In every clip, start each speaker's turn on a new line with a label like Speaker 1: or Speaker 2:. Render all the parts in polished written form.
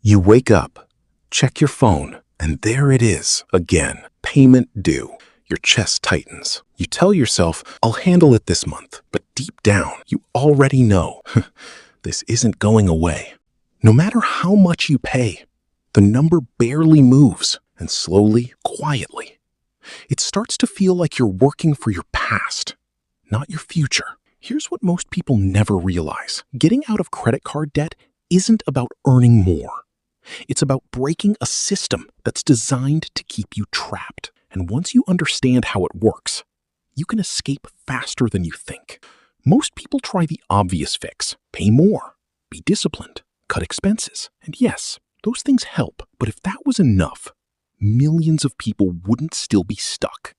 Speaker 1: You wake up, check your phone, and there it is again. Payment due. Your chest tightens. You tell yourself, I'll handle it this month. But deep down, you already know this isn't going away. No matter how much you pay, the number barely moves, and slowly, quietly, it starts to feel like you're working for your past, not your future. Here's what most people never realize. Getting out of credit card debt isn't about earning more. It's about breaking a system that's designed to keep you trapped. And once you understand how it works, you can escape faster than you think. Most people try the obvious fix: pay more, be disciplined, cut expenses. And yes, those things help, but if that was enough, millions of people wouldn't still be stuck.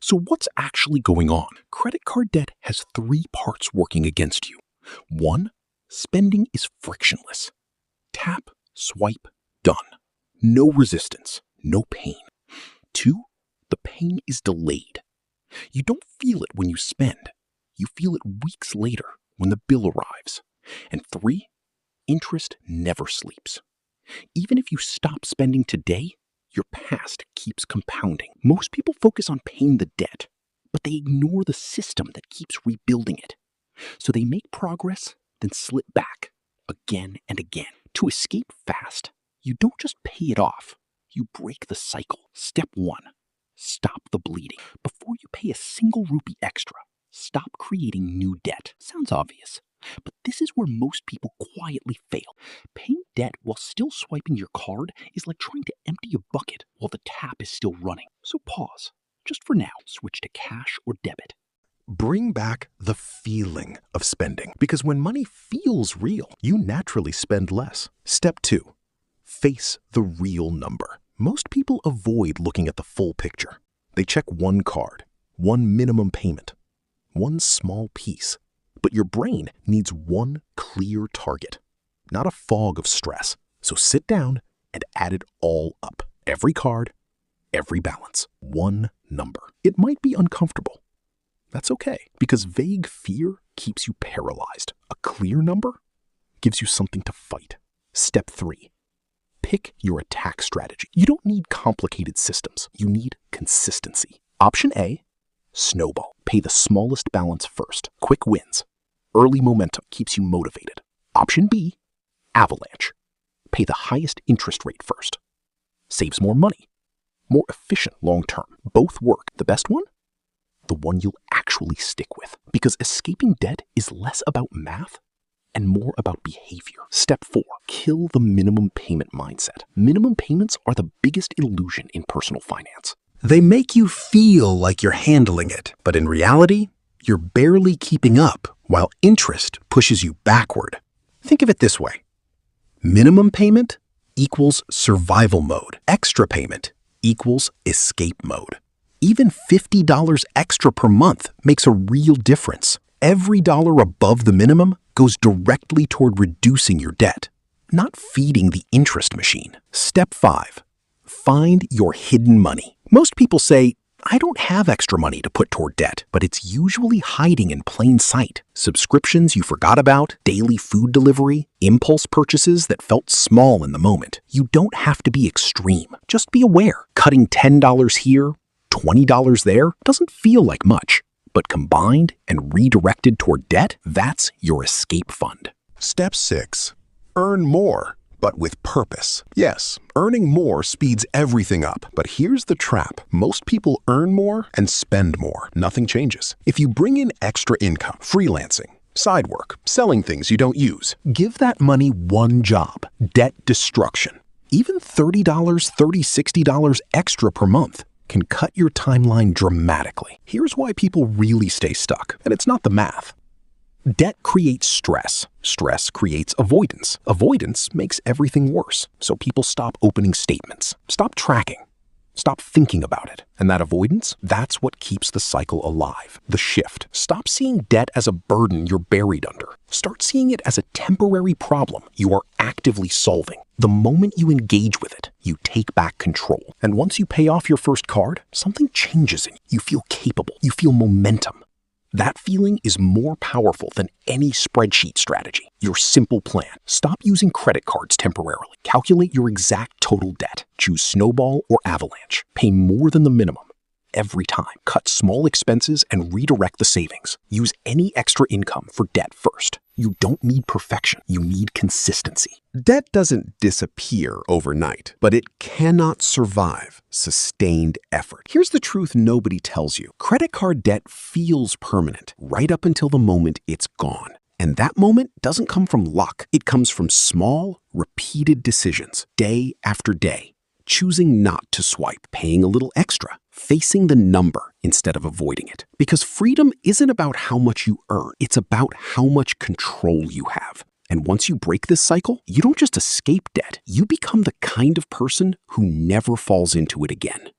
Speaker 1: So what's actually going on? Credit card debt has three parts working against you. 1, spending is frictionless. Tap, swipe, done. No resistance, no pain. 2, the pain is delayed. You don't feel it when you spend. You feel it weeks later when the bill arrives. And 3, interest never sleeps. Even if you stop spending today, your past keeps compounding. Most people focus on paying the debt, but they ignore the system that keeps rebuilding it. So they make progress, then slip back again and again. To escape fast, you don't just pay it off. You break the cycle. Step 1, stop the bleeding. Before you pay a single rupee extra, stop creating new debt. Sounds obvious, but this is where most people quietly fail. Paying debt while still swiping your card is like trying to empty a bucket while the tap is still running. So pause. Just for now, switch to cash or debit.
Speaker 2: Bring back the feeling of spending, because when money feels real, you naturally spend less. Step 2, face the real number. Most people avoid looking at the full picture. They check one card, one minimum payment, one small piece. But your brain needs one clear target, not a fog of stress. So sit down and add it all up. Every card, every balance, one number. It might be uncomfortable. That's okay, because vague fear keeps you paralyzed. A clear number gives you something to fight. Step 3, pick your attack strategy. You don't need complicated systems. You need consistency. Option A, snowball. Pay the smallest balance first. Quick wins. Early momentum keeps you motivated. Option B, avalanche. Pay the highest interest rate first. Saves more money. More efficient long term. Both work. The best one? The one you'll actually stick with. Because escaping debt is less about math and more about behavior. Step 4, kill the minimum payment mindset. Minimum payments are the biggest illusion in personal finance.
Speaker 1: They make you feel like you're handling it, but in reality, you're barely keeping up while interest pushes you backward. Think of it this way. Minimum payment equals survival mode. Extra payment equals escape mode. Even $50 extra per month makes a real difference. Every dollar above the minimum goes directly toward reducing your debt, not feeding the interest machine. Step 5, find your hidden money. Most people say, I don't have extra money to put toward debt, but it's usually hiding in plain sight. Subscriptions you forgot about, daily food delivery, impulse purchases that felt small in the moment. You don't have to be extreme. Just be aware. Cutting $10 here, $20 there doesn't feel like much, but combined and redirected toward debt, that's your escape fund.
Speaker 2: Step 6, earn more, but with purpose. Yes, earning more speeds everything up, but here's the trap. Most people earn more and spend more. Nothing changes. If you bring in extra income, freelancing, side work, selling things you don't use, give that money one job: debt destruction. Even $30, $30, $60 extra per month can cut your timeline dramatically. Here's why people really stay stuck, and it's not the math. Debt creates stress. Stress creates avoidance. Avoidance makes everything worse. So people stop opening statements, stop tracking, stop thinking about it. And that avoidance, that's what keeps the cycle alive. The shift. Stop seeing debt as a burden you're buried under. Start seeing it as a temporary problem you are actively solving. The moment you engage with it, you take back control. And once you pay off your first card, something changes in you. You feel capable. You feel momentum. That feeling is more powerful than any spreadsheet strategy. Your simple plan. Stop using credit cards temporarily. Calculate your exact total debt. Choose Snowball or Avalanche. Pay more than the minimum every time. Cut small expenses and redirect the savings. Use any extra income for debt first. You don't need perfection. You need consistency.
Speaker 1: Debt doesn't disappear overnight, but it cannot survive sustained effort. Here's the truth nobody tells you. Credit card debt feels permanent right up until the moment it's gone. And that moment doesn't come from luck. It comes from small, repeated decisions, day after day. Choosing not to swipe, paying a little extra, facing the number instead of avoiding it. Because freedom isn't about how much you earn, it's about how much control you have. And once you break this cycle, you don't just escape debt, you become the kind of person who never falls into it again.